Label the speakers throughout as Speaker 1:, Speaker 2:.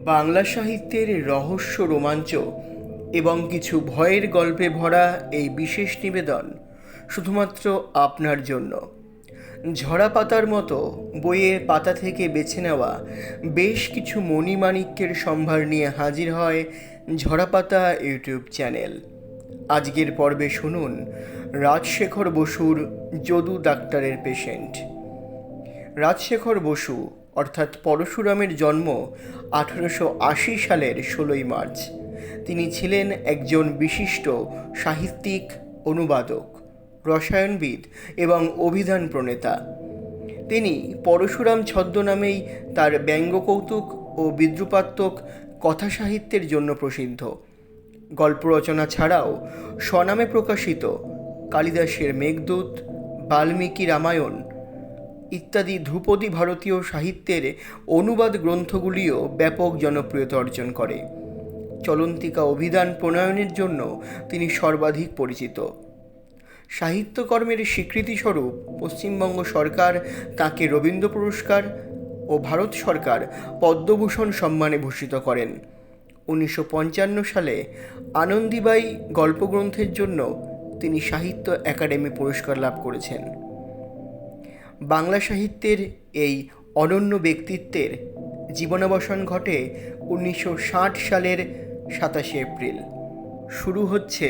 Speaker 1: বাংলা সাহিত্যের রহস্য, রোমাঞ্চ এবং কিছু ভয়ের গল্পে ভরা এই বিশেষ নিবেদন শুধুমাত্র আপনার জন্য। ঝরা পাতার মতো বইয়ের পাতা থেকে বেছে নেওয়া বেশ কিছু মণিমাণিক্যের সম্ভার নিয়ে হাজির হয় ঝরা পাতা ইউটিউব চ্যানেল। আজকের পর্বে শুনুন রাজশেখর বসুর যদু ডাক্তারের পেশেন্ট। রাজশেখর বসু অর্থাৎ পরশুরামের জন্ম 1880 সালের 16ই মার্চ। তিনি ছিলেন একজন বিশিষ্ট সাহিত্যিক, অনুবাদক, রসায়নবিদ এবং অভিধান প্রণেতা। তিনি পরশুরাম ছদ্মনামেই তার ব্যঙ্গকৌতুক ও বিদ্রূপাত্মক কথা সাহিত্যের জন্য প্রসিদ্ধ। গল্প রচনা ছাড়াও স্বনামে প্রকাশিত কালিদাসের মেঘদূত, বাল্মীকি রামায়ণ ইত্যাদি ধ্রুপদী ভারতীয় সাহিত্যের অনুবাদ গ্রন্থগুলিও ব্যাপক জনপ্রিয়তা অর্জন করে। চলন্তিকা অভিধান প্রণয়নের জন্য তিনি সর্বাধিক পরিচিত। সাহিত্যকর্মের স্বীকৃতিস্বরূপ পশ্চিমবঙ্গ সরকার তাঁকে রবীন্দ্র পুরস্কার ও ভারত সরকার পদ্মভূষণ সম্মানে ভূষিত করেন। 1955 সালে আনন্দীবাই গল্পগ্রন্থের জন্য তিনি সাহিত্য একাডেমি পুরস্কার লাভ করেছেন। বাংলা সাহিত্যের এই অনন্য ব্যক্তিত্বের জীবনাবসান ঘটে 1960 সালের 27 এপ্রিল। শুরু হচ্ছে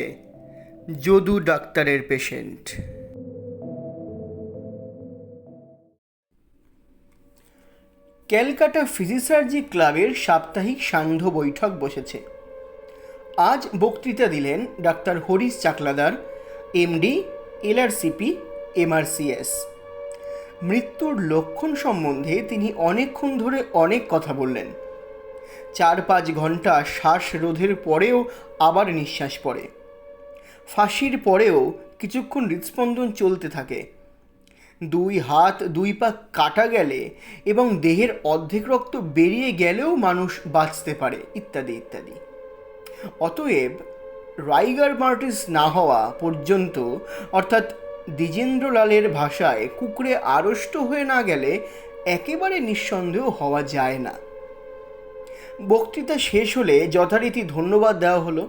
Speaker 1: যদু ডাক্তারের পেশেন্ট। ক্যালকাটা ফিজিসার্জি ক্লাবের সাপ্তাহিক সান্ধ্য বৈঠক বসেছে। আজ বক্তৃতা দিলেন doctor Harish Chaklader, MD, LRCP, MRCS. মৃত্যুর লক্ষণ সম্বন্ধে তিনি অনেকক্ষণ ধরে অনেক কথা বললেন। 4-5 ঘন্টা শ্বাসরোধের পরেও আবার নিঃশ্বাস পড়ে। ফাঁসির পরেও কিছুক্ষণ হৃদস্পন্দন চলতে থাকে। 2 হাত 2 পা কাটা গেলে এবং দেহের অর্ধেক রক্ত বেরিয়ে গেলেও মানুষ বাঁচতে পারে, ইত্যাদি ইত্যাদি। অতএব রাইগার মার্টিস না হওয়া পর্যন্ত, অর্থাৎ দ্বিজেন্দ্রলালের ভাষায় কুকুরে আড়ষ্ট হয়ে না গেলে একেবারে নিঃসন্দেহ হওয়া যায় না। বক্তৃতা শেষ হলে যথারীতি ধন্যবাদ দেওয়া হলো।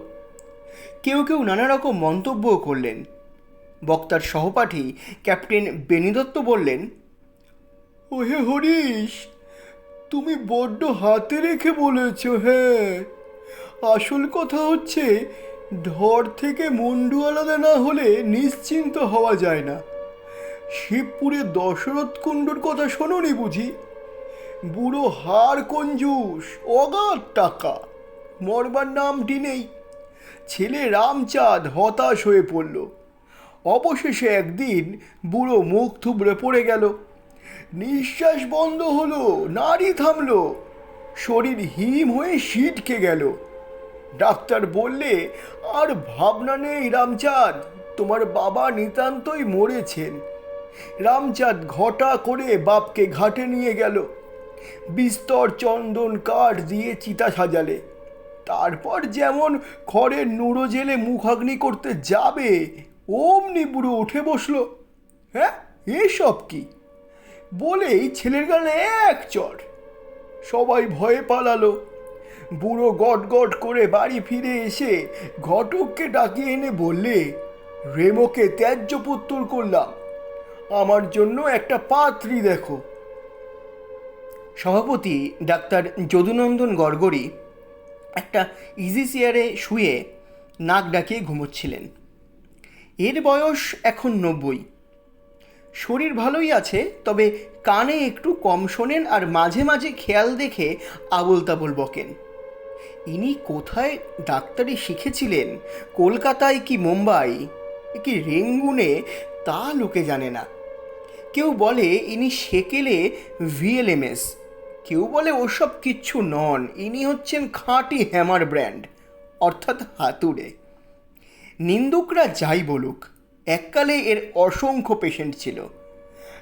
Speaker 1: কেউ কেউ নানা রকম মন্তব্যও করলেন। বক্তার সহপাঠী ক্যাপ্টেন বেনিদত্ত বললেন, ওহে হরিশ, তুমি বড্ড হাতে রেখে বলেছ। হ্যাঁ, আসল কথা হচ্ছে ধর থেকে মুন্ডু আলাদা না হলে নিশ্চিন্ত হওয়া যায় না। শিবপুরে দশরথ কুণ্ডুর কথা শোনোনি বুঝি? বুড়ো হাড় কঞ্জুস, অগাধ টাকা, মরবার নামটি নেই। ছেলে রামচাঁদ হতাশ হয়ে পড়ল। অবশেষে একদিন বুড়ো মুখ থুবড়ে পড়ে গেল। নিঃশ্বাস বন্ধ হলো, নাড়ি থামল, শরীর হিম হয়ে সিটকে গেল। ডাক্তার বললে, আর ভাবনা নেই রামচাঁদ, তোমার বাবা নিতান্তই মরেছেন। রামচাঁদ ঘটা করে বাপকে ঘাটে নিয়ে গেল। বিস্তর চন্দন কাঠ দিয়ে চিতা সাজালে। তারপর যেমন খড়ের নুড়ো জেলে মুখাগ্নি করতে যাবে, অমনি বুড়ো উঠে বসলো। হ্যাঁ, এসব কি বলেই ছেলের গালে এক চড়। সবাই ভয়ে পালালো। বুড়ো গট গট করে বাড়ি ফিরে এসে ঘটককে ডাকিয়ে এনে বললে, রেমোকে ত্যায্য পুত্তর করলাম, আমার জন্য একটা পাত্রী দেখো। সভাপতি ডাক্তার যদুনন্দন গড়গড়ি একটা ইজি চেয়ারে শুয়ে নাক ডাকিয়ে ঘুমোচ্ছিলেন। এর বয়স এখন 90। শরীর ভালোই আছে, তবে কানে একটু কম শোনেন আর মাঝে মাঝে খেয়াল দেখে আবোল তাবোল বকেন। ইনি কোথায় ডাক্তারি শিখেছিলেন, কলকাতায় কি মুম্বাই কি রেঙ্গুনে, তা লোকে জানে না। কেউ বলে ইনি সেকেলে ভিএলএমএস, কেউ বলে ওসব কিচ্ছু নন, ইনি হচ্ছেন খাঁটি হ্যামার ব্র্যান্ড, অর্থাৎ হাতুড়ে। নিন্দুকরা যাই বলুক, এককালে এর অসংখ্য পেশেন্ট ছিল।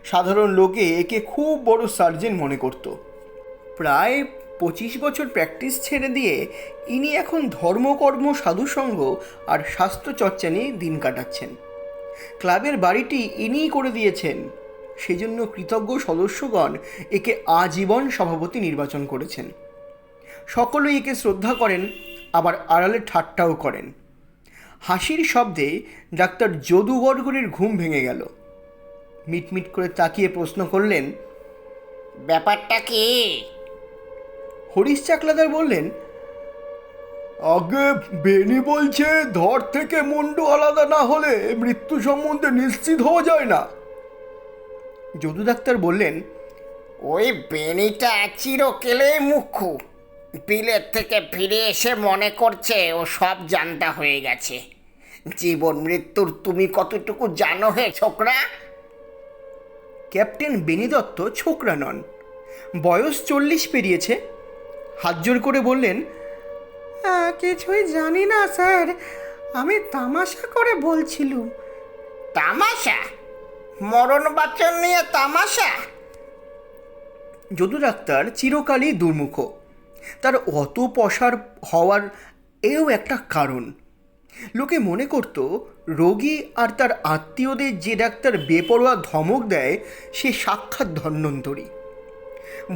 Speaker 1: সাধারণ লোকে একে খুব বড় সার্জেন মনে করত। প্রায় 25 বছর প্র্যাকটিস ছেড়ে দিয়ে ইনি এখন ধর্মকর্ম, সাধুসঙ্গ আর স্বাস্থ্যচর্চা নিয়ে দিন কাটাচ্ছেন। ক্লাবের বাড়িটি ইনিই করে দিয়েছেন, সেজন্য কৃতজ্ঞ সদস্যগণ একে আজীবন সভাপতি নির্বাচন করেছেন। সকলেই একে শ্রদ্ধা করেন, আবার আড়ালে ঠাট্টাও করেন। হাসির শব্দে ডাক্তার যদু গড়গড়ির ঘুম ভেঙে গেল। মিটমিট করে তাকিয়ে প্রশ্ন করলেন,
Speaker 2: ব্যাপারটা কি?
Speaker 1: হরিশ চাকলাদার বললেন,
Speaker 3: আগে বেনি বলছে ধর থেকে মুন্ডু আলাদা না হলে মৃত্যু সম্বন্ধে নিশ্চিত হওয়া যায় না।
Speaker 1: যদু ডাক্তার বললেন,
Speaker 2: ওই বেনিটা চিরকেলে মুখ্যু। বিলেত থেকে ফিরে এসে মনে করছে ও সব জানতা হয়ে গেছে। জীবন মৃত্যুর তুমি কতটুকু জানো হে ছোকরা?
Speaker 1: ক্যাপ্টেন বেনি দত্ত ছোকরা নন, বয়স 40 পেরিয়েছে। হাত জোর করে বললেন, কিছুই জানি না স্যার, আমি তামাশা করে বলছিলুম।
Speaker 2: তামাশা? মরণ বাচন নিয়ে তামাশা?
Speaker 1: যদু ডাক্তার চিরকালই দুর্মুখ। তার অত পসার হওয়ার এও একটা কারণ। লোকে মনে করত রোগী আর তার আত্মীয়দের যে ডাক্তার বেপরোয়া ধমক দেয় সে সাক্ষাৎ ধন্বন্তরী।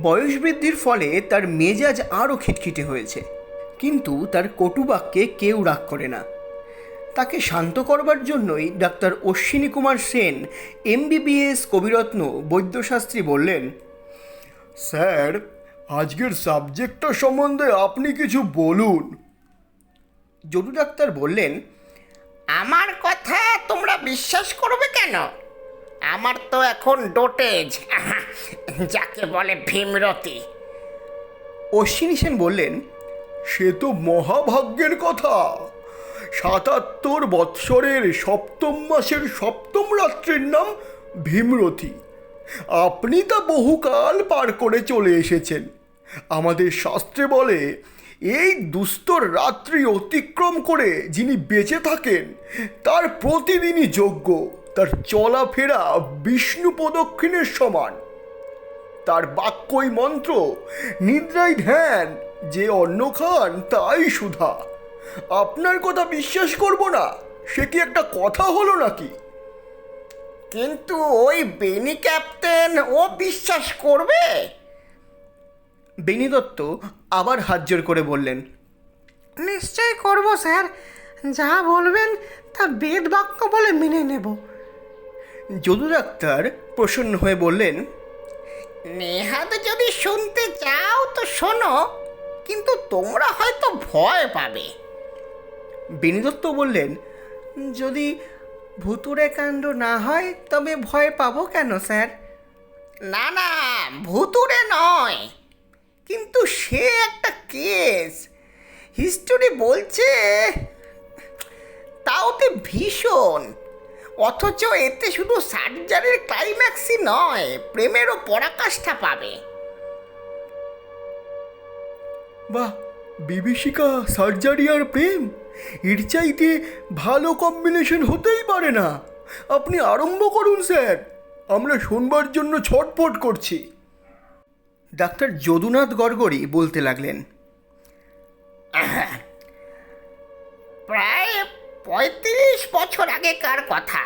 Speaker 1: বয়স বৃদ্ধির ফলে তার মেজাজ আরও খিটখিটে হয়েছে, কিন্তু তার কটুবাক্যে কেউ রাগ করে না। তাকে শান্ত করবার জন্যই ডাক্তার অশ্বিনী কুমার সেন, MBBS কবিরত্ন বৈদ্যশাস্ত্রী বললেন,
Speaker 3: স্যার, আজকের সাবজেক্টটা সম্বন্ধে আপনি কিছু বলুন।
Speaker 1: যদু ডাক্তার বললেন,
Speaker 2: আমার কথা তোমরা বিশ্বাস করবে কেন? আমার তো এখন ডোটেজ, যাকে বলে ভীমরতি।
Speaker 1: অশ্বিনী সেন বললেন,
Speaker 3: সে তো মহাভাগ্যের কথা। 77 বৎসরের 7ম মাসের 7ম রাত্রির নাম ভীমরথী। আপনি তা বহুকাল পার করে চলে এসেছেন। আমাদের শাস্ত্রে বলে, এই দুস্তর রাত্রি অতিক্রম করে যিনি বেঁচে থাকেন তার প্রতিদিনই যজ্ঞ, তার চলাফেরা বিষ্ণু প্রদক্ষিণের সমান। তার বাক্যই মন্ত্র, নিদ্রাই ধ্যান, যে অন্ন খান তাই সুধা। আপনার কথা বিশ্বাস করব না, সে কি একটা কথা হলো নাকি?
Speaker 2: কিন্তু ওই বেনি ক্যাপ্টেন ও বিশ্বাস করবে?
Speaker 1: বেনি দত্ত আবার হাত জোর করে বললেন,
Speaker 4: নিশ্চয় করব স্যার, যা বলবেন তা বেদ বাক্য বলে মেনে নেব।
Speaker 1: যদু ডাক্তার প্রসন্ন হয়ে বললেন,
Speaker 2: নেহাত যদি শুনতে চাও তো শোনো, কিন্তু তোমরা হয়তো ভয় পাবে।
Speaker 1: বেনি দত্ত বললেন, যদি ভুতুড়ে কাণ্ড না হয় তবে ভয় পাবো কেন স্যার?
Speaker 2: না না, ভুতুড়ে নয়, কিন্তু সে একটা কেস হিস্টোরি বলছে, তাওতে ভীষণ। অথচ এতে শুধু সার্জারির ক্লাইম্যাক্সই নয়, প্রেমেরও পরাকাষ্ঠা পাবে।
Speaker 3: বাহ, বিভীষিকা, সার্জারি আর প্রেম, এর চাইতে ভালো কম্বিনেশন হতেই পারে না। আপনি আরম্ভ করুন স্যার, আমরা শুনবার জন্য ছটফট করছি।
Speaker 1: ডাক্তার যদুনাথ গড়গড়ি বলতে লাগলেন,
Speaker 2: প্রায় 35 বছর আগেকার কথা।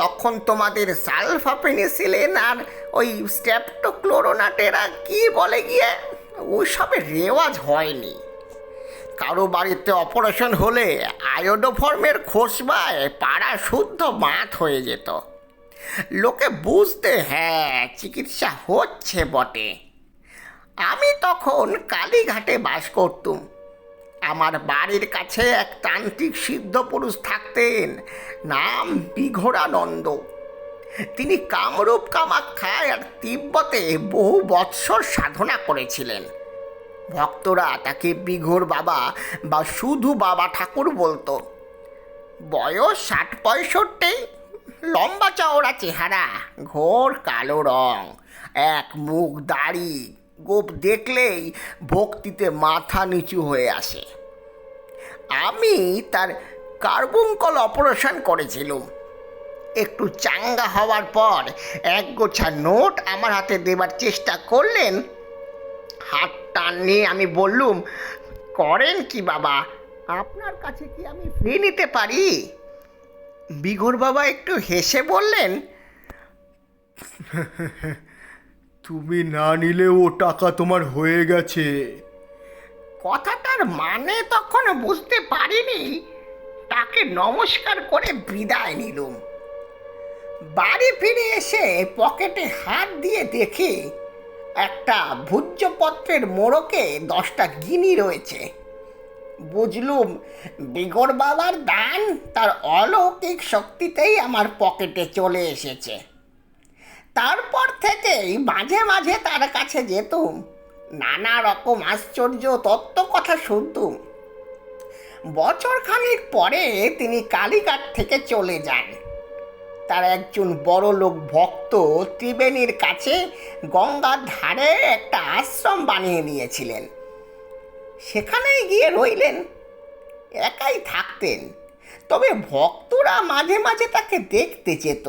Speaker 2: তখন তোমাদের সালফাপেনিসিলিন আর ওই স্ট্রেপ্টোক্লোরোনাটেরা কি বলে গিয়ে ওইসবের রেওয়াজ হয়নি। কারো বাড়িতে অপারেশন হলে আয়োডোফর্মের খোসবায় পাড়া শুদ্ধ মাত হয়ে যেত। লোকে বুঝতে হ্যাঁ চিকিৎসা হচ্ছে বটে। আমি তখন কালীঘাটে বাস করতুম। আমার বাড়ির কাছে এক তান্ত্রিক সিদ্ধ পুরুষ থাকতেন, নাম বিঘোরানন্দ। তিনি কামরূপ, কামাখ্যা আর তিব্বতে বহু বৎসর সাধনা করেছিলেন। ভক্তরা তাকে বিঘোর বাবা বা শুধু বাবা ঠাকুর বলতো। বয়স 60-65, লম্বা চওড়া চেহারা, ঘোর কালো রং, এক মুখ দাড়ি, গোপ দেখলেই ভক্তিতে মাথা নিচু হয়ে আসে। আমি তার কার্বুঙ্কল অপারেশন করেছিলাম। একটু চাঙ্গা হওয়ার পর এক গোছা নোট আমার হাতে দেবার চেষ্টা করলেন। হাত টান নিয়ে আমি বললুম, করেন কি বাবা, আপনার কাছে কি আমি ফি নিতে পারি? বিঘোর বাবা একটু হেসে বললেন,
Speaker 3: তুমি না নিলেও টাকা তোমার হয়ে গেছে।
Speaker 2: কথাটার মানে তখন বুঝতে পারিনি, তাকে নমস্কার করে বিদায় নিলুম। বাড়ি ফিরে এসে পকেটে হাত দিয়ে দেখি একটা ভূজ্যপত্রের মোড়কে 10টা গিনি রয়েছে। বুঝলুম বিগড় বাবার দান তার অলৌকিক শক্তিতেই আমার পকেটে চলে এসেছে। তারপর থেকেই মাঝে মাঝে তার কাছে যেতুম, নানা রকম আশ্চর্য তত্ত্ব কথা শুনতুম। বছরখানেক পরে তিনি কালীঘাট থেকে চলে যান। তার একজন বড় লোক ভক্ত ত্রিবেণীর কাছে গঙ্গার ধারে একটা আশ্রম বানিয়ে নিয়েছিলেন। সেখানেই গিয়ে রইলেন, একাই থাকতেন, তবে ভক্তরা মাঝে মাঝে তাকে দেখতে যেত।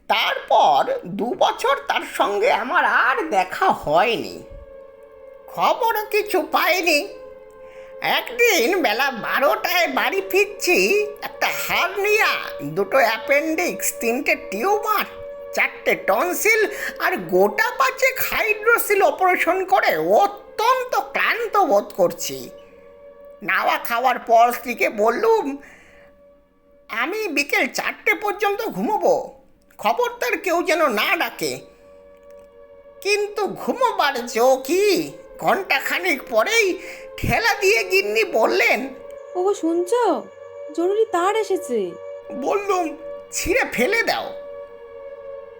Speaker 2: তারপর 2 বছর তার সঙ্গে আমার আর দেখা হয়নি, খবরও কিছু পাইনি। একদিন বেলা 12টায় বাড়ি ফিরছি, একটা হার্নিয়া, 2টো অ্যাপেন্ডিক্স, 3টে টিউমার, 4টে টনসিল আর গোটা 5 হাইড্রোসিল অপারেশন করে অত্যন্ত ক্লান্ত বোধ করছি। নাওয়া খাওয়ার পর স্ত্রীকে বললুম, আমি বিকেল 4টে পর্যন্ত ঘুমোবো, খবরদার কেউ যেন না ডাকে। কিন্তু ঘুমোবার কি, ঘন্টাখানিক পরেই ঠেলা দিয়ে গিন্নি বললেন,
Speaker 5: ওগো শুনছো, জরুরি তার এসেছে।
Speaker 2: বললুম ছিঁড়ে ফেলে দাও।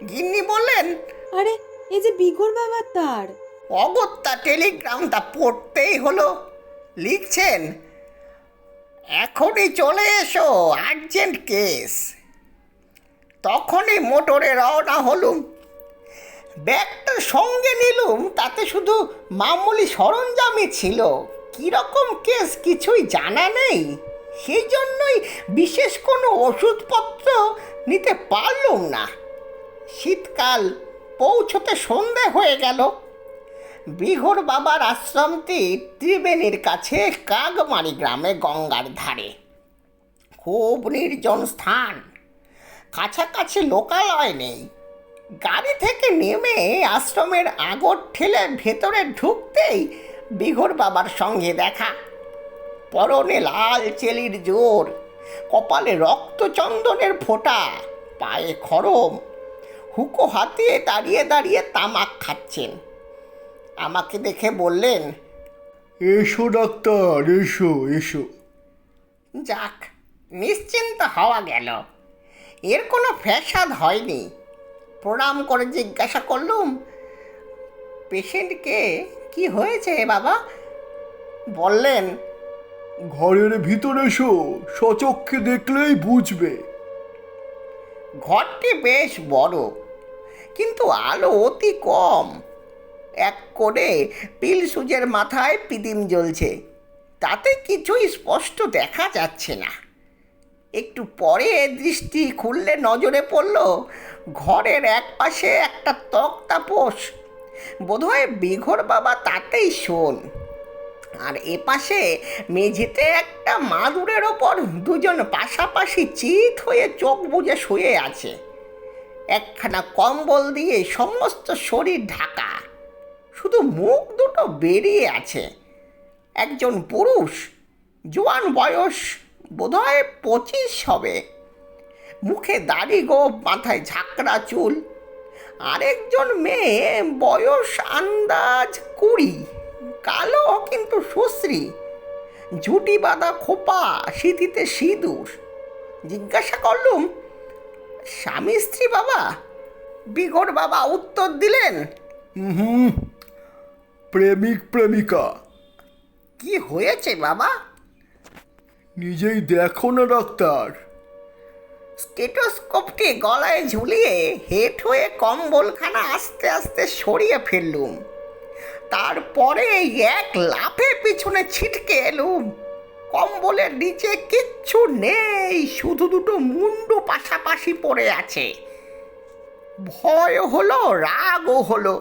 Speaker 2: গিন্নি বললেন,
Speaker 5: আরে এই যে বিঘোর বাবার তার।
Speaker 2: অগত্যা টেলিগ্রামটা পড়তেই হলো। লিখছেন, এখনই চলে এসো, আর্জেন্ট কেস। তখনই মোটরে রওনা হলুম। ব্যাগটা সঙ্গে নিলুম, তাতে শুধু মামুলি সরঞ্জামই ছিল। কীরকম কেস কিছুই জানা নেই, সেই জন্যই বিশেষ কোনো ওষুধপত্র নিতে পারলুম না। শীতকাল, পৌঁছতে সন্ধে হয়ে গেল। বিঘোর বাবার আশ্রমটি ত্রিবেণীর কাছে কাগমারি গ্রামে, গঙ্গার ধারে। খুব নির্জন স্থান, কাছাকাছি লোকালয় নেই। গাড়ি থেকে নেমে আশ্রমের আগর ঠেলে ভেতরে ঢুকতেই বিঘোর বাবার সঙ্গে দেখা। পরনে লাল চেলির জোর, কপালে রক্তচন্দনের ফোঁটা, পায়ে খড়ম, হুকো হাতে দাঁড়িয়ে দাঁড়িয়ে তামাক খাচ্ছেন। আমাকে দেখে বললেন,
Speaker 3: এসো ডাক্তার, এসো এসো।
Speaker 2: যাক, নিশ্চিন্ত হওয়া গেল। এর কোনো ফ্যাসাদ হয়নি। প্রণাম করে জিজ্ঞাসা করলুম, পেশেন্টকে কি হয়েছে বাবা? বললেন,
Speaker 3: ঘরের ভিতরে এসো, সচক্ষে দেখলেই বুঝবে।
Speaker 2: ঘরটি বেশ বড়, কিন্তু আলো অতি কম। এক কোণে পিল সুজের মাথায় পিদিম জ্বলছে, তাতে কিছুই স্পষ্ট দেখা যাচ্ছে না। একটু পরে দৃষ্টি খুললে নজরে পড়ল ঘরের এক পাশে একটা তক্তাপোষ, বোধহয় বিঘোর বাবা তাতেই শোন। আর এপাশে মেঝেতে একটা মাদুরের ওপর 2জন পাশাপাশি চিত হয়ে চোখ বুজে শুয়ে আছে। একখানা কম্বল দিয়ে সমস্ত শরীর ঢাকা, শুধু মুখ দুটো বেরিয়ে আছে। একজন পুরুষ, জোয়ান বয়স, বোধহয় 25 হবে, মুখে দাড়ি গোঁফ, মাথায় ঝাঁকড়া চুল। আরেকজন মেয়ে, বয়স আন্দাজ 20, কালো কিন্তু সুশ্রী, ঝুটি বাঁধা খোপা, সিঁথিতে সিঁদুর। জিজ্ঞাসা করলুম, স্বামী স্ত্রী বাবা? বিঘোর বাবা উত্তর দিলেন,
Speaker 3: হুম, প্রেমিক প্রেমিকা।
Speaker 2: কি হয়েছে বাবা?
Speaker 3: নিজেই দেখো না ডাক্তার।
Speaker 2: স্টেটোস্কোপটি গলায় ঝুলিয়ে হেঁট হয়ে কম্বলখানা আস্তে আস্তে সরিয়ে ফেললুম। তারপরে এক লাফে পিছনে ছিটকে এলুম। কম্বলের নিচে কিচ্ছু নেই, শুধু 2টো মুন্ডু পাশাপাশি পড়ে আছে। ভয় হলো, রাগও হলো।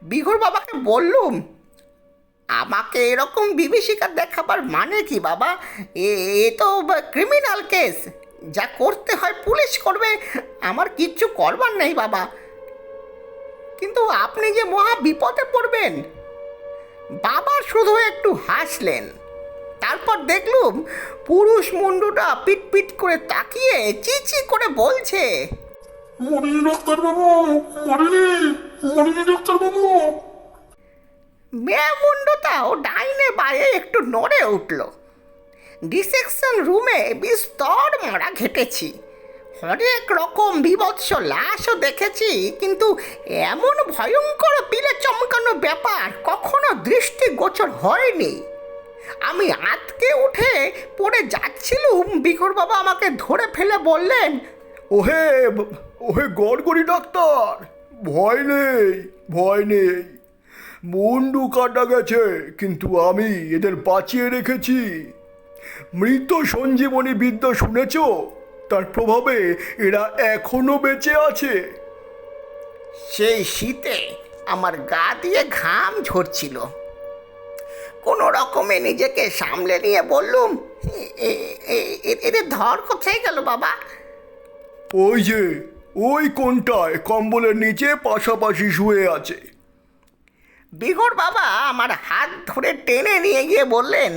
Speaker 2: বিঘোর বাবাকে বললুম, আমাকে এরকম বিভীষিকা দেখাবার মানে কি বাবা? এ তো ক্রিমিনাল কেস, যা করতে হয় পুলিশ করবে, আমার কিচ্ছু করবার নেই বাবা। কিন্তু আপনি যে মহা বিপদে পড়বেন। বাবা শুধু একটু হাসলেন। তারপর দেখলুম পুরুষ মুন্ডুটা পিট পিট করে তাকিয়ে চিচি করে বলছে,
Speaker 6: মরিনি ডাক্তারবাবু, মরিনি ডাক্তারবাবু।
Speaker 2: মেয়ে মুন্ডুটাও ডাইনে বায়ে একটু নড়ে উঠল। ডিসেকশন রুমে বিস্তর মারা ঘেটেছি, হরেক রকম বীভৎস লাশও দেখেছি, কিন্তু এমন ভয়ঙ্কর পিলে চমকানো ব্যাপার কখনো দৃষ্টিগোচর হয়নি। আমি আতকে উঠে পড়ে যাচ্ছিলুম, বিঘর বাবা আমাকে ধরে ফেলে বললেন,
Speaker 3: ওহে ওহে গড়গড়ি ডাক্তার, ভয় নেই, ভয় নেই। মুন্ডু কাটা গেছে, কিন্তু আমি এদের বাঁচিয়ে রেখেছি। মৃত সঞ্জীবনী বিদ্যা শুনেছ? তার প্রভাবে এরা এখনো বেঁচে আছে।
Speaker 2: সেই শীতে আমার গা দিয়ে ঘাম ঝরছিল। কোনো রকমে নিজেকে সামলে নিয়ে বললুম, এদের ধর কোথায় গেল বাবা?
Speaker 3: ওই যে ওই কোনটায় কম্বলের নিচে পাশাপাশি শুয়ে আছে।
Speaker 2: বিঘর বাবা আমার হাত ধরে টেনে নিয়ে গিয়ে বললেন,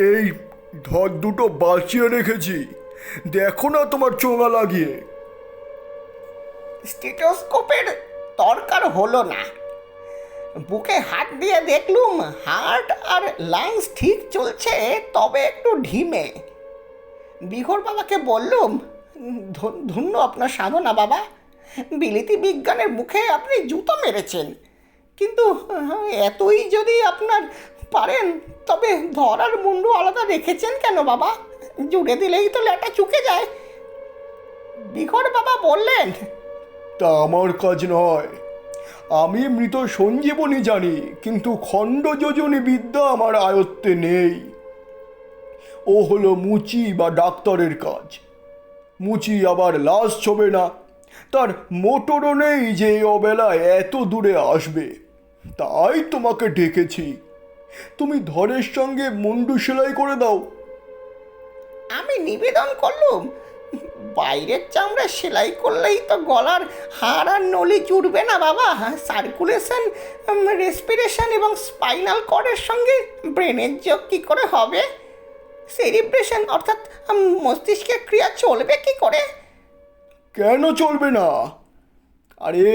Speaker 3: এই ধর দুটো বাঁচিয়ে রেখেছি, দেখো না তোমার চোঙা লাগিয়ে।
Speaker 2: স্টেথোস্কোপের দরকার হলো না। বুকে হাত দিয়ে দেখলুম হার্ট আর লাংস ঠিক চলছে, তবে একটু ঢিমে। বিঘর বাবাকে বললুম, ধন্য আপনার সাধনা বাবা, বিলিতি বিজ্ঞানের মুখে আপনি জুতো মেরেছেন, কিন্তু এতই যদি আপনার পারেন তবে ধরার মুন্ডু আলাদা রেখেছেন কেন বাবা? জুড়ে দিলেই তো লেটা চুকে যায়। বিঘর বাবা বললেন,
Speaker 3: তা আমার কাজ নয়। আমি মৃত সঞ্জীবনী জানি, কিন্তু খণ্ড যোজনী বিদ্যা আমার আয়ত্তে নেই। ও হলো মুচি বা ডাক্তারের কাজ। মুচি আবার লাশ ছোবে না, তার মোটরও নেই যে এই অবেলায় এত দূরে আসবে। তাই তোমাকে ডেকেছি, তুমি ধরের সঙ্গে মুন্ডু সেলাই করে দাও।
Speaker 2: আমি নিবেদন করলুম, বাইরের চামড়া সেলাই করলেই তো গলার হাড় আর নলি জুড়বে না বাবা। সার্কুলেশন, রেসপিরেশন এবং স্পাইনাল কর্ডের সঙ্গে ব্রেনের যোগ কী করে হবে? সেরিব্রেশন অর্থাৎ মস্তিষ্কের ক্রিয়া চলবে কি করে?
Speaker 3: কেন চলবে না? আরে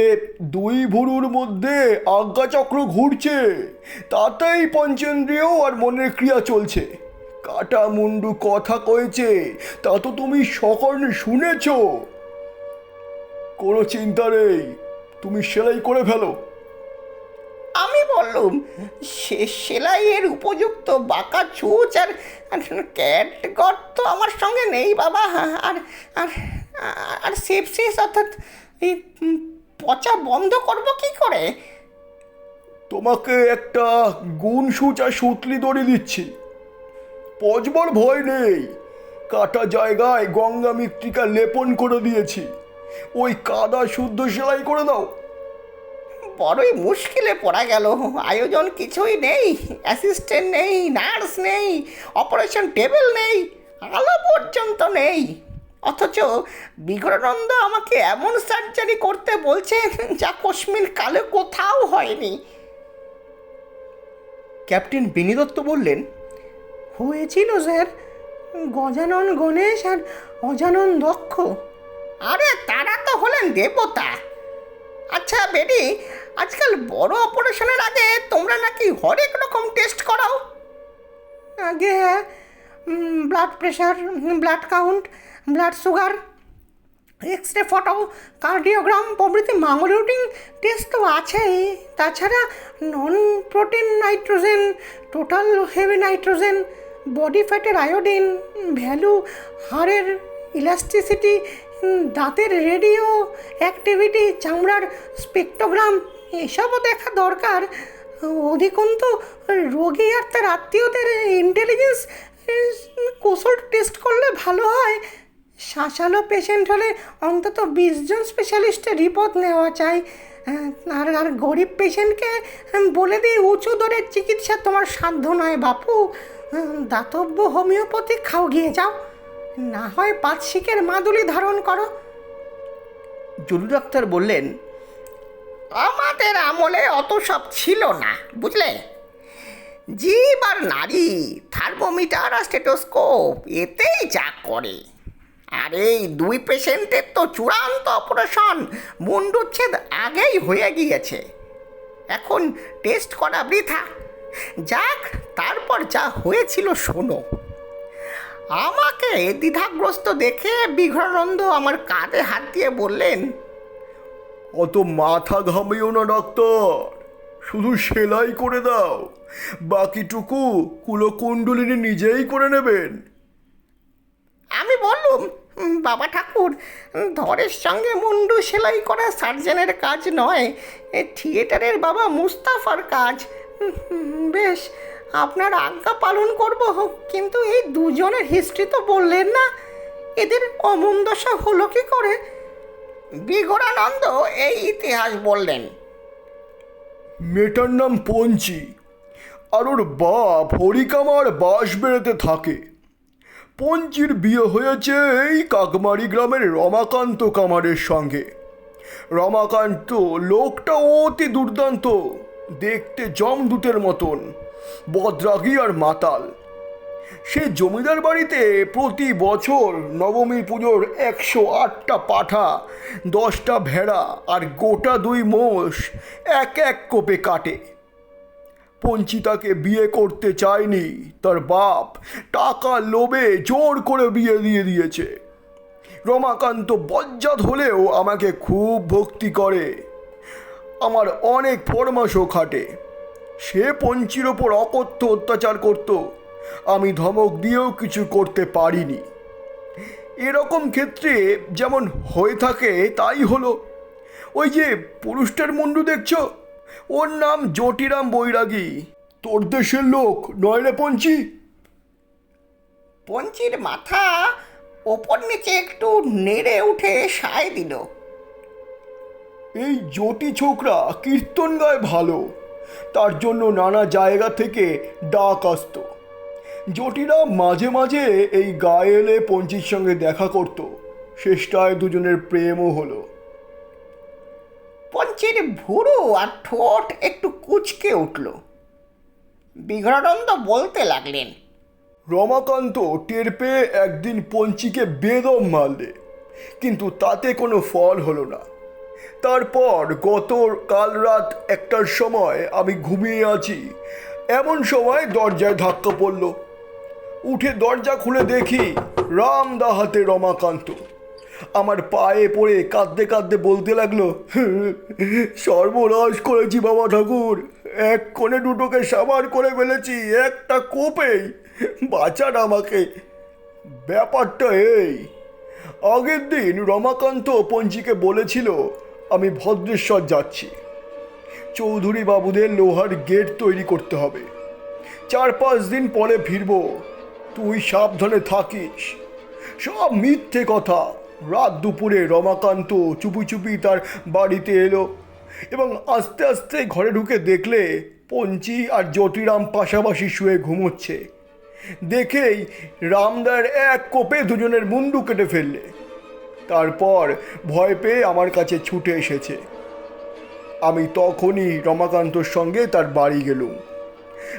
Speaker 3: দুই ভুরুর মধ্যে আজ্ঞাচক্র ঘুরছে, তাতেই পঞ্চেন্দ্রিয় আর মনের ক্রিয়া চলছে। কাটা মুন্ডু কথা কয়েছে, তা তো তুমি সকর্ণে শুনেছ। কোনো চিন্তা নেই, তুমি সেলাই করে ফেলো।
Speaker 2: আমি বললুম, সেলাইয়ের উপযুক্ত বাঁকা চুচ আর ক্যাটগট তো আমার সঙ্গে নেই বাবা। আর আর আর সেপসিস অর্থাৎ এই পচা বন্ধ করব কি করে?
Speaker 3: তোমাকে একটা গুণ সূচ আর সুতলি দড়ি দিচ্ছি। পচবার ভয় নেই, কাটা জায়গায় গঙ্গা মৃত্তিকা লেপন করে দিয়েছি। ওই কাদা শুদ্ধ সেলাই করে দাও।
Speaker 2: বড়ই মুশকিলে পড়া গেল। আয়োজন কিছুই নেই, অ্যাসিস্ট্যান্ট নেই, নার্স নেই, অপারেশন টেবিল নেই, আলো পর্যন্ত নেই। অথচ বিঘ্নানন্দ আমাকে এমন সার্জারি করতে বলছে যা কশ্মীর কালে কোথাও হয়নি।
Speaker 1: ক্যাপ্টেন বেনি দত্ত বললেন,
Speaker 4: হয়েছিল স্যার, গজানন গণেশ আর অজানন দক্ষ।
Speaker 2: আরে তারা তো হলেন দেবতা। আচ্ছা বেডি, আজকাল বড় অপারেশনের আগে তোমরা নাকি হরেক রকম টেস্ট করাও?
Speaker 4: আগে blood pressure, blood count, blood sugar, x-ray photo, cardiogram প্রভৃতি মাঙ্গল রুটিন টেস্ট তো আছেই। তাছাড়া non protein nitrogen, total heavy nitrogen, body ফ্যাটের আয়োডিন ভ্যালু, হাড়ের ইলাস্টিসিটি, দাঁতের রেডিও অ্যাক্টিভিটি, চামড়ার স্পেকট্রোগ্রাম এসবও দেখা দরকার। অধিকন্তু রোগী আর তার আত্মীয়দের ইন্টেলিজেন্স কৌশল টেস্ট করলে ভালো হয়। শাসালো পেশেন্ট হলে অন্তত 20 জন স্পেশালিস্টের রিপোর্ট নেওয়া চাই। আর গরিব পেশেন্টকে বলে দিই, উঁচু দরের চিকিৎসা তোমার সাধ্য নয় বাপু, দাতব্য হোমিওপ্যাথি খাও গিয়ে যাও, না হয় পাঁচশিকের মাদুলি ধারণ করো।
Speaker 1: জলু ডাক্তার বললেন,
Speaker 2: আমাদের আমলে অত সব ছিল না, বুঝলে? জীব আর নারী, থার্মোমিটার আর স্টেটোস্কোপ, এতেই যা করে। আর এই দুই পেশেন্টের তো চূড়ান্ত অপারেশন মুন্ডুচ্ছেদ আগেই হয়ে গিয়েছে। এখন টেস্ট করা বৃথা। যাক, তারপর যা হয়েছিল শোনো। আমাকে দ্বিধাগ্রস্ত দেখে বিঘ্নানন্দ আমার কাঁধে হাত দিয়ে বললেন,
Speaker 3: অত মাথা ঘামিও না ডাক্তার, শুধু সেলাই করে দাও, বাকিটুকু কুলকুণ্ডলিনী নিজেই করে নেবেন।
Speaker 2: আমি বললুম, বাবা ঠাকুর, ধরের সঙ্গে মুন্ডু সেলাই করা সার্জেনের কাজ নয়, এ থিয়েটারের বাবা মুস্তাফার কাজ।
Speaker 4: বেশ, আপনার আজ্ঞা পালন করব, কিন্তু এই দুজনের হিস্ট্রি তো বললেন না। এদের অমন দশা হলো কি করে?
Speaker 2: বিঘ্নানন্দ এই ইতিহাস বললেন।
Speaker 3: মেয়েটার নাম পঞ্চি, আর ওর বাপ হরিকামার বাঁশ বেড়াতে থাকে। পঞ্চির বিয়ে হয়েছে এই কাকমারি গ্রামের রমাকান্ত কামারের সঙ্গে। রমাকান্ত লোকটা অতি দুর্দান্ত, দেখতে জমদূতের মতন, বদরাগী আর মাতাল। সে জমিদার বাড়িতে প্রতি বছর নবমী পুজোর 108টা পাঠা, 10টা ভেড়া আর গোটা 2 মোষ এক এক কোপে কাটে। পঞ্চি তাকে বিয়ে করতে চায়নি, তার বাপ টাকা লোভে জোর করে বিয়ে দিয়ে দিয়েছে। রমাকান্ত বজ্জাত হলেও আমাকে খুব ভক্তি করে, আমার অনেক ফরমাশও খাটে। সে পঞ্চির ওপর অকথ্য অত্যাচার করত, আমি ধমক দিয়েও কিছু করতে পারিনি। এরকম ক্ষেত্রে যেমন হয়ে থাকে তাই হলো। ওই যে পুরুষটার মুন্ডু দেখছ, ওর নাম জটিরাম বৈরাগী। তোর দেশের লোক নয় রে পঞ্চি?
Speaker 2: পঞ্চির মাথা ওপর নিচে একটু নেড়ে উঠে সায় দিল।
Speaker 3: এই জটি ছোকরা কীর্তন গায় ভালো, তার জন্য নানা জায়গা থেকে ডাক আসতো। জটিরা মাঝে মাঝে এই গায়ে এলে পঞ্চির সঙ্গে দেখা করত, শেষটায় দুজনের প্রেমও হলো।
Speaker 2: পঞ্চির ভুরু আর ঠোঁট একটু কুঁচকে উঠল। বিঘ্নানন্দ বলতে লাগলেন,
Speaker 3: রমাকান্ত টের পেয়ে একদিন পঞ্চিকে বেদম মারলে, কিন্তু তাতে কোনো ফল হলো না। তারপর গত কাল রাত 1টার সময় আমি ঘুমিয়ে আছি, এমন সময় দরজায় ধাক্কা পড়ল। উঠে দরজা খুলে দেখি রামদা হাতে রমাকান্ত আমার পায়ে পড়ে কাঁদতে কাঁদতে বলতে লাগলো, সর্বনাশ করেছি বাবা ঠাকুর, এক কোণে দুটোকে সাবার করে ফেলেছি একটা কোপেই, বাঁচান আমাকে। ব্যাপারটা এই, আগের দিন রমাকান্ত পঞ্চিকে বলেছিল আমি ভদ্রেশ্বর যাচ্ছি, চৌধুরী বাবুদের লোহার গেট তৈরি করতে হবে, 4-5 দিন পরে ফিরব, তুই সাবধানে থাকিস। সব মিথ্যে কথা। রাত দুপুরে রমাকান্ত চুপি চুপি তার বাড়িতে এলো এবং আস্তে আস্তে ঘরে ঢুকে দেখলে পঞ্চি আর জটিরাম পাশাপাশি শুয়ে ঘুমোচ্ছে। দেখেই রামদার এক কোপে দুজনের মুন্ডু কেটে ফেললে। তারপর ভয় পেয়ে আমার কাছে ছুটে এসেছে। আমি তখনই রমাকান্তর সঙ্গে তার বাড়ি গেলুম।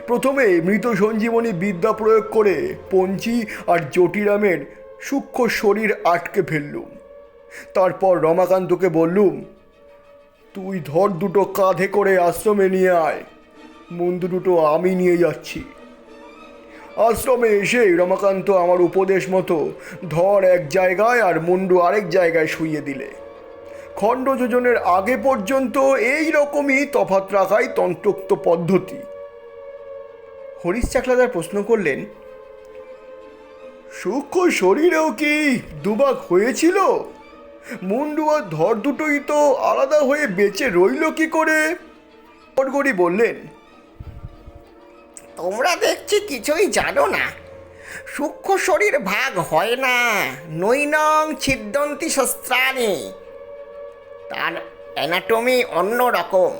Speaker 3: প্রথমে মৃত সঞ্জীবনী বিদ্যা প্রয়োগ করে পঞ্চি আর জটিরামের সূক্ষ্ম শরীর আটকে ফেললুম। তারপর রমাকান্তকে বললুম, তুই ধর দুটো কাঁধে করে আশ্রমে নিয়ে আয়, মুন্ডু দুটো আমি নিয়ে যাচ্ছি। আশ্রমে এসে রমাকান্ত আমার উপদেশ মতো ধর এক জায়গায় আর মুন্ডু আরেক জায়গায় শুইয়ে দিলে। খণ্ড যোজনের আগে পর্যন্ত এই রকমই তফাৎ রাখাই তন্ত্রোক্ত পদ্ধতি।
Speaker 1: হরিশ চাকলাদার প্রশ্ন করলেন,
Speaker 3: সূক্ষ্ম শরীরেও কি দুভাগ হয়েছিল? মুন্ডু আর ধর দুটোই তো আলাদা হয়ে বেঁচে রইল কি করে? গড়গড়ি বললেন,
Speaker 2: তোমরা দেখছি কিছুই জানো না। সূক্ষ্ম শরীর ভাগ হয় না, নৈনং ছিদ্যন্তি শস্ত্রাণি। তার অ্যানাটমি অন্য রকম,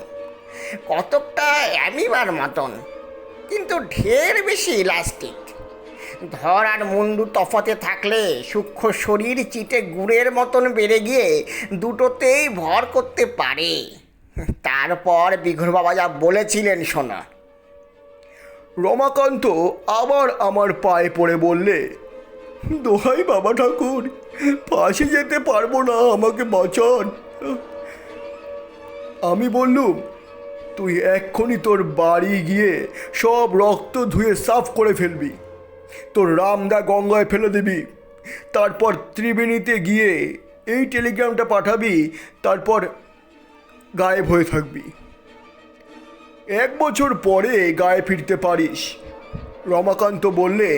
Speaker 2: কতকটা অ্যামিবার মতন, কিন্তু ঢের বেশি ইলাস্টিক। ধর আর মুন্ডু তফাতে থাকলে সূক্ষ্ম শরীর চিটে গুড়ের মতন বেড়ে গিয়ে দুটোতেই ভর করতে পারে। তারপর বিঘুর বাবা যা বলেছিলেন শোনো।
Speaker 3: রমাকান্ত আবার আমার পায়ে পড়ে বললে, দোহাই বাবা ঠাকুর, ফাঁসি যেতে পারবো না, আমাকে বাঁচান। আমি বললুম, তুই এক্ষুনি তোর বাড়ি গিয়ে সব রক্ত ধুয়ে সাফ করে ফেলবি, তোর রামদা গঙ্গায় ফেলে দিবি, তারপর ত্রিবেণীতে গিয়ে এই টেলিগ্রামটা পাঠাবি, তারপর গায়েব হয়ে থাকবি। 1 বছর পরে গায়ে ফিরতে পারিস। রমাকান্ত বললে,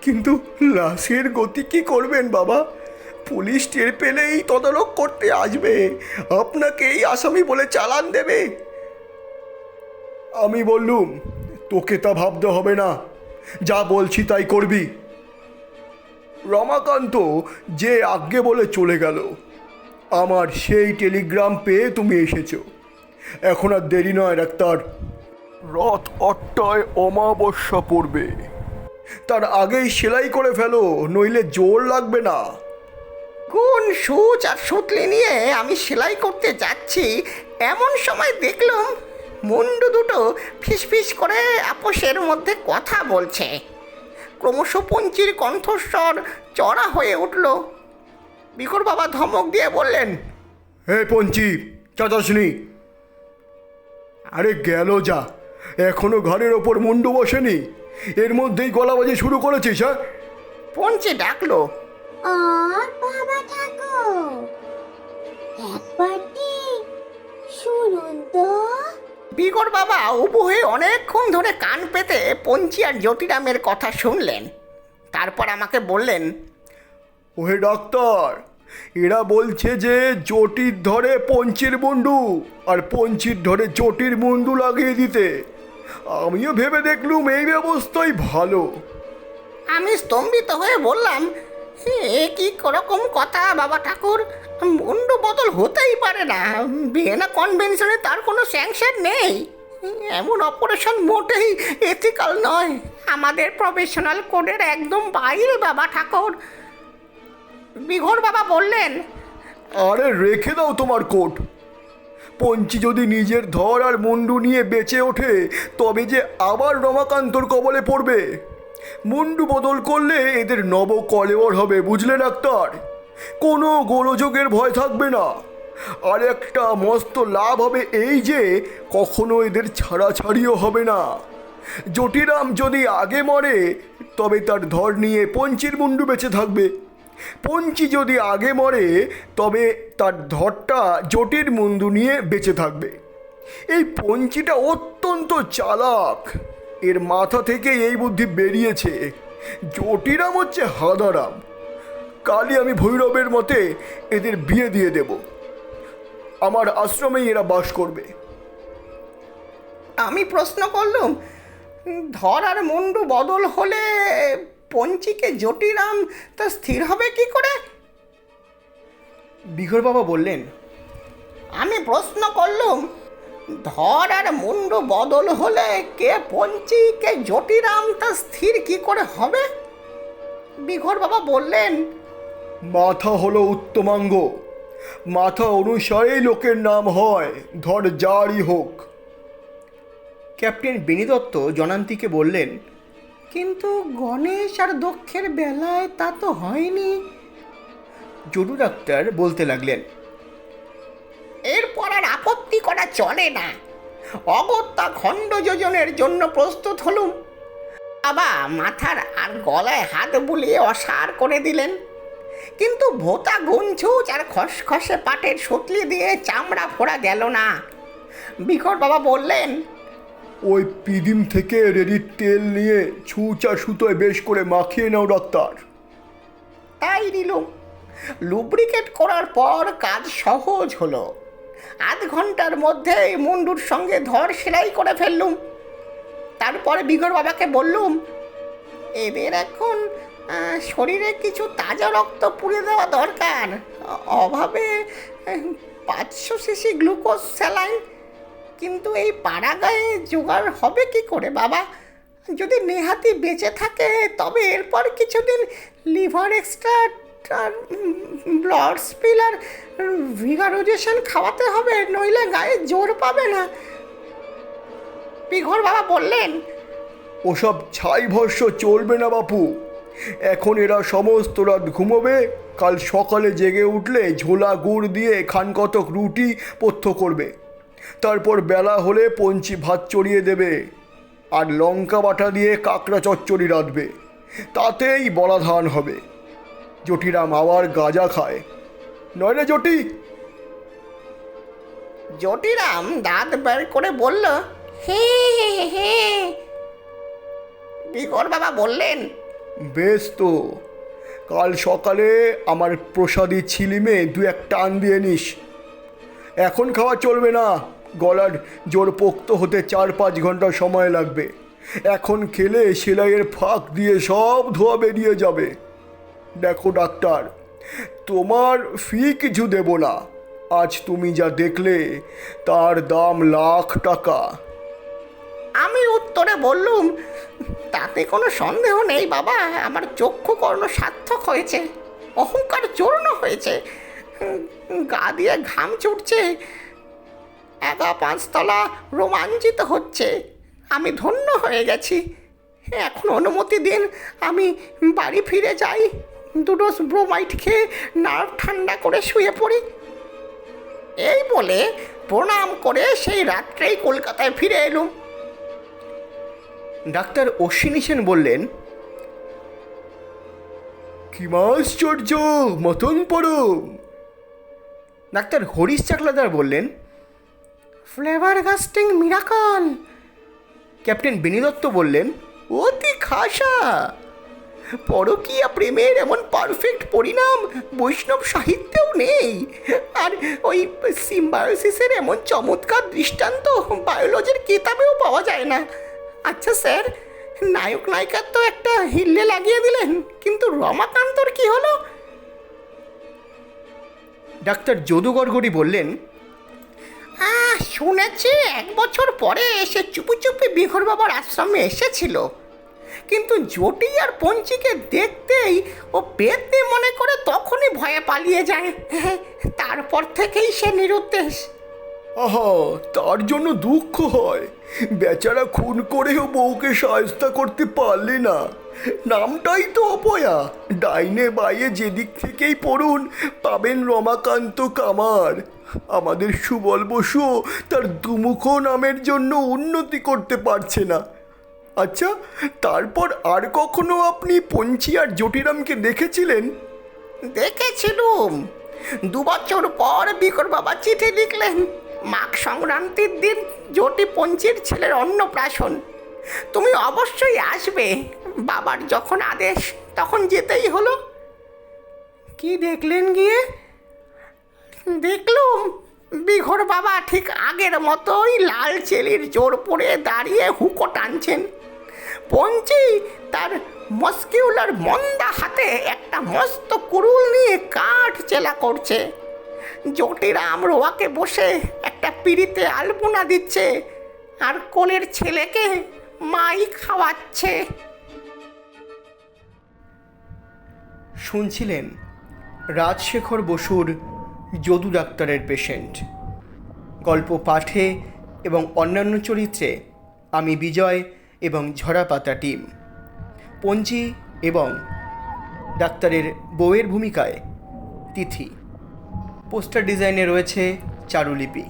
Speaker 3: কিন্তু লাশের গতি কি করবেন বাবা? পুলিশ টের পেলেই তদারক করতে আসবে, আপনাকেই আসামি বলে চালান দেবে। আমি বললুম, তোকে তা ভাবতে হবে না, যা বলছি তাই করবি। রমাকান্ত যে আজ্ঞে বলে চলে গেল। আমার সেই টেলিগ্রাম পেয়ে তুমি এসেছো। এখন আর দেরি নয় ডাক্তার, রথ 8টায় অমাবস্যা পড়বে, তার আগেই সেলাই করে ফেলো, নইলে জোর লাগবে না।
Speaker 2: কোন সুচ আর সুতলি নিয়ে আমি সেলাই করতে যাচ্ছি, এমন সময় দেখলাম মুন্ডু দুটো ফিসফিস করে আপোষের মধ্যে কথা বলছে। ক্রমশ পঞ্চির কণ্ঠস্বর চড়া হয়ে উঠল। বিকর বাবা ধমক দিয়ে বললেন,
Speaker 3: হে পঞ্চি, চাচাসনি। আরে গেল যা, এখনো ঘরের ওপর মুন্ডু বসেনি, এর মধ্যেই গলাবাজি শুরু করেছিস? হ্যাঁ,
Speaker 2: পঞ্চি ডাকলো,
Speaker 7: আর বাবা ঠাকুর, একবারটি শুনুন তো।
Speaker 2: বিকর বাবা উবু হয়ে অনেকক্ষণ ধরে কান পেতে পঞ্চি আর জ্যোতিরামের কথা শুনলেন। তারপর আমাকে বললেন,
Speaker 3: ওহে ডাক্তার, এরা বলছে যে জটির ধরে পঞ্চির মুন্ডু আর পঞ্চির ধরে জটির মুন্ডু লাগিয়ে দিতে। আমিও ভেবে দেখলুম এই ব্যবস্থাই ভালো।
Speaker 2: আমি স্তম্ভিত হয়ে বললাম, এ কি রকম কথা বাবা ঠাকুর, মুন্ডু বদল হতেই পারে না, ভিয়েনা কনভেনশনে তার কোনো স্যাংশন নেই। এমন অপারেশন মোটেই এথিক্যাল নয়, আমাদের প্রফেশনাল কোডের একদম বাইরে বাবা ঠাকুর। বিঘোর বাবা বললেন,
Speaker 3: আরে রেখে দাও তোমার কোট। পঞ্চি যদি নিজের ধর আর মুন্ডু নিয়ে বেঁচে ওঠে, তবে যে আবার রমাকান্তর কবলে পড়বে। মুন্ডু বদল করলে এদের নব কলেবর হবে, বুঝলে ডাক্তার? কোনো গোলযোগের ভয় থাকবে না। আর একটা মস্ত লাভ হবে এই যে কখনো এদের ছাড়াছাড়িও হবে না। জটিরাম যদি আগে মরে, তবে তার ধর নিয়ে পঞ্চির মুন্ডু বেঁচে থাকবে। পঞ্চি যদি আগে মরে, তবে তার ধরটা জটির মুন্ডু নিয়ে বেঁচে থাকবে। এই পঞ্চিটা অত্যন্ত চালাক, এর মাথা থেকে এই বুদ্ধি বেরিয়েছে। জটিরাম হচ্ছে হাদারাম। কালই আমি ভৈরবের মতে এদের বিয়ে দিয়ে দেব, আমার আশ্রমেই এরা বাস করবে।
Speaker 2: আমি প্রশ্ন করলুম, ধর আর মুন্ডু বদল হলে পঞ্চিকে জটিরাম তা স্থির হবে কি করে?
Speaker 1: বিঘর বাবা বললেন,
Speaker 2: আমি প্রশ্ন করলুম, ধর আর মুন্ডু বদল হলে কে পঞ্চি কে জটিরাম তা স্থির কি করে হবে? বিঘর বাবা বললেন,
Speaker 3: মাথা হলো উত্তমাঙ্গ, মাথা অনুসারেই লোকের নাম হয়, ধর যারই হোক।
Speaker 1: ক্যাপ্টেন বেনিদত্ত জনান্তিকে বললেন,
Speaker 4: কিন্তু গণেশ আর দক্ষের বেলায় তা তো হয়নি।
Speaker 1: জটু ডাক্তার বলতে লাগলেন,
Speaker 2: এরপর আর আপত্তি করা চলে না। অগত্যা খণ্ড যোজনের জন্য প্রস্তুত হলুম। বাবা মাথার আর গলায় হাত বুলিয়ে অসাড় করে দিলেন, কিন্তু ভোতা গুঞ্ছুচ আর খসখসে পাটের সুতলি দিয়ে চামড়া ফোড়া গেল না। বিকট বাবা বললেন,
Speaker 3: ওই পিদিম থেকে রেডির তেল নিয়ে ছুঁচা সুতোয় বেশ করে মাখিয়ে নাও ডাক্তার।
Speaker 2: তাই দিলুম। লুব্রিকেট করার পর কাজ সহজ হলো। আধ ঘন্টার মধ্যে মুন্ডুর সঙ্গে ধর সেলাই করে ফেললুম। তারপরে বিঘর বাবাকে বললুম, এদের এখন শরীরে কিছু তাজা রক্ত পুড়ে দেওয়া দরকার। অভাবে 500 সিসি গ্লুকোজ স্যালাইন, কিন্তু এই পাড়া গায়ে জোগাড় হবে কি করে বাবা? যদি নেহাতি বেঁচে থাকে তবে এরপর কিছুদিন লিভার এক্সট্রা
Speaker 4: আর ব্লাড স্পিল আর ভিগারোজেশন খাওয়াতে হবে, নইলে গায়ে জোর পাবে না। বিঘর বাবা বললেন।
Speaker 3: ওসব ছাই ভস্য চলবে না বাপু। এখন এরা সমস্ত রাত ঘুমোবে, কাল সকালে জেগে উঠলে ঝোলা গুড় দিয়ে খানকতক রুটি পথ্য করবে। তারপর বেলা হলে পঞ্চি ভাত চড়িয়ে দেবে আর লঙ্কা বাটা দিয়ে কাঁকড়া চচ্চড়ি রাঁধবে। তাতেই বলা ধান হবে। জটিরাম আবার গাঁজা খায়, নয় রে জটি?
Speaker 2: জটিরাম দাঁত বের করে বলল, হে হে হে। বিঘর বাবা বললেন,
Speaker 3: বেশ তো, কাল সকালে আমার প্রসাদী ছিলিমে দু এক টান দিয়ে নিস। এখন খাওয়া চলবে না, গলার জোর পোক্ত হতে 4-5 ঘন্টা সময় লাগবে। এখন খেলে সেলাইয়ের ফাঁক দিয়ে সব ধোয়া বেরিয়ে যাবে। দেখো ডাক্তার, তোমার ফি কিছু দেব না। আজ তুমি যা দেখলে তার দাম লাখ টাকা।
Speaker 2: আমি উত্তরে বললুম, তাতে কোনো সন্দেহ নেই বাবা, আমার চক্ষু কর্ণ সার্থক হয়েছে, অহংকার চূর্ণ হয়েছে, গা দিয়ে ঘাম ছুটছে, একা 5 তলা রোমাঞ্চিত হচ্ছে। আমি ধন্য হয়ে গেছি। এখন অনুমতি দিন, আমি বাড়ি ফিরে যাই, 2 ডোজ ব্রোমাইড খেয়ে নার্ভ ঠান্ডা করে শুয়ে পড়ি। এই বলে প্রণাম করে সেই রাত্রেই কলকাতায় ফিরে এলুম।
Speaker 1: ডাক্তার অশ্বিনী সেন বললেন,
Speaker 3: কি আশ্চর্য, মতন পড়ো।
Speaker 1: ডাক্তার হরিশ চাকলাদার বললেন,
Speaker 4: ফ্লেভার গাস্টিং মিরাকল।
Speaker 1: ক্যাপ্টেন বেনি দত্ত বললেন,
Speaker 2: অতি খাসা। পরকীয়া প্রেমের এমন পারফেক্ট পরিণাম বৈষ্ণব সাহিত্যেও নেই। আর ওই সিম্বায়োসিসের এমন চমৎকার দৃষ্টান্ত বায়োলজির কিতাবেও পাওয়া যায় না। আচ্ছা স্যার, নায়ক নায়িকার তো একটা হিল্লে লাগিয়ে দিলেন, কিন্তু রমাকান্তর কি হলো?
Speaker 1: ডাক্তার যদু গড়গড়ি বললেন,
Speaker 2: শুনেছি 1 বছর পরে এসে চুপি চুপি বিঘর বাবার আশ্রমে এসেছিল, কিন্তু জটি আর পঞ্চিকে দেখতেই ও পেতনি মনে করে তখনই ভয়ে পালিয়ে যায়। তারপর থেকেই সে নিরুদ্দেশ।
Speaker 3: আহা, তার জন্য দুঃখ হয়। বেচারা খুন করেও বউকে সায়স্তা করতে পারলে না। নামটাই তো অপয়া। ডাইনে বাইয়ে যেদিক থেকেই পড়ুন পাবেন রমাকান্ত কামার। আমাদের সুবল বসুও তার দুমুখ নামের জন্য উন্নতি করতে পারছে না। আচ্ছা, তারপর আর কখনো আপনি পঞ্চি আর জটিরামকে দেখেছিলেন?
Speaker 2: দেখেছিলুম। 2 বছর পর বিকর বাবা চিঠি লিখলেন, মাঘ সংক্রান্তির দিন জটি পঞ্চির ছেলের অন্নপ্রাশন, তুমি অবশ্যই আসবে। বাবার যখন আদেশ তখন যেতেই হলো।
Speaker 4: কি দেখলেন গিয়ে?
Speaker 2: দেখলুম বিঘর বাবা ঠিক আগের মতোই লাল চেলির জোর পরে দাঁড়িয়ে হুকো টানছেন। পঞ্চি তার মস্কিউলার মন্দা হাতে একটা মস্ত কুড়ুল নিয়ে কাঠ চেলা করছে। জটিরাম রোয়াকে বসে একটা পিড়িতে আলপনা দিচ্ছে, আর কোলের ছেলেকে মাই খাওয়াচ্ছে।
Speaker 1: শুনছিলেন রাজশেখর বসুর যদু ডাক্তারের পেশেন্ট। গল্প পাঠে এবং অন্যান্য চরিত্রে আমি বিজয় এবং ঝরাপাতা টিম। পঞ্চি এবং ডাক্তারের বউয়ের ভূমিকায় তিথি। পোস্টার ডিজাইনে রয়েছে চারুলিপি।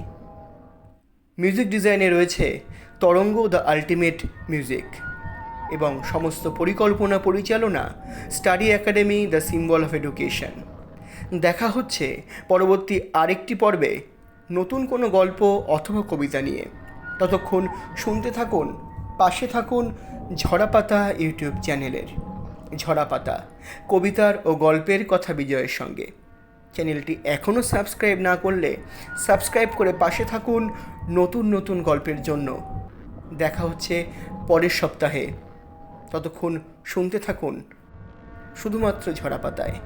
Speaker 1: মিউজিক ডিজাইনে রয়েছে তরঙ্গ দ্য আলটিমেট মিউজিক এবং সমস্ত পরিকল্পনা পরিচালনা study academy the symbol of education. দেখা হচ্ছে পরবর্তী আরেকটি পর্বে নতুন কোনো গল্প অথবা কবিতা নিয়ে। ততক্ষণ শুনতে থাকুন, পাশে থাকুন ঝরাপাতা ইউটিউব চ্যানেলের। ঝরাপাতা, কবিতার ও গল্পের কথা বিজয়ের সঙ্গে। চ্যানেলটি এখনও সাবস্ক্রাইব না করলে সাবস্ক্রাইব করে পাশে থাকুন নতুন নতুন গল্পের জন্য। দেখা হচ্ছে পরের সপ্তাহে। ততক্ষণ শুনতে থাকুন শুধুমাত্র ঝরাপাতায়।